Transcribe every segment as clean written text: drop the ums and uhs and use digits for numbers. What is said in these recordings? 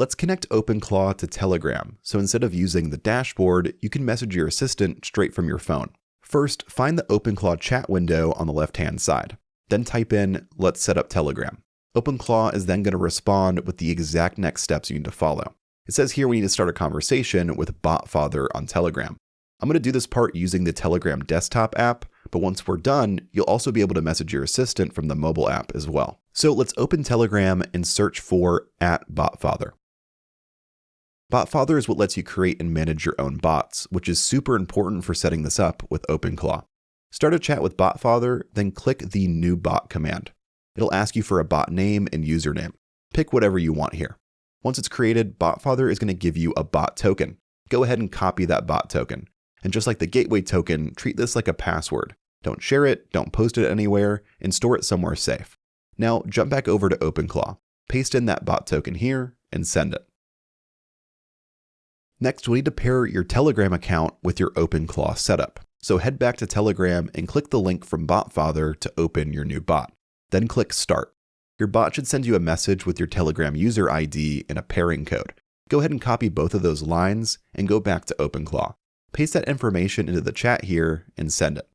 Let's connect OpenClaw to Telegram, so instead of using the dashboard, you can message your assistant straight from your phone. First, find the OpenClaw chat window on the left-hand side. Then type in, "Let's set up Telegram." OpenClaw is then going to respond with the exact next steps you need to follow. It says here we need to start a conversation with BotFather on Telegram. I'm going to do this part using the Telegram desktop app, but once we're done, you'll also be able to message your assistant from the mobile app as well. So let's open Telegram and search for @BotFather. BotFather is what lets you create and manage your own bots, which is super important for setting this up with OpenClaw. Start a chat with BotFather, then click the New Bot command. It'll ask you for a bot name and username. Pick whatever you want here. Once it's created, BotFather is going to give you a bot token. Go ahead and copy that bot token. And just like the gateway token, treat this like a password. Don't share it, don't post it anywhere, and store it somewhere safe. Now jump back over to OpenClaw, paste in that bot token here, and send it. Next, we'll need to pair your Telegram account with your OpenClaw setup. So head back to Telegram and click the link from BotFather to open your new bot. Then click Start. Your bot should send you a message with your Telegram user ID and a pairing code. Go ahead and copy both of those lines and go back to OpenClaw. Paste that information into the chat here and send it.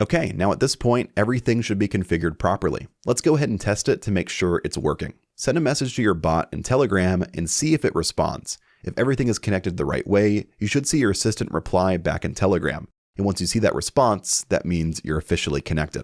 Okay, now at this point, everything should be configured properly. Let's go ahead and test it to make sure it's working. Send a message to your bot in Telegram and see if it responds. If everything is connected the right way, you should see your assistant reply back in Telegram. And once you see that response, that means you're officially connected.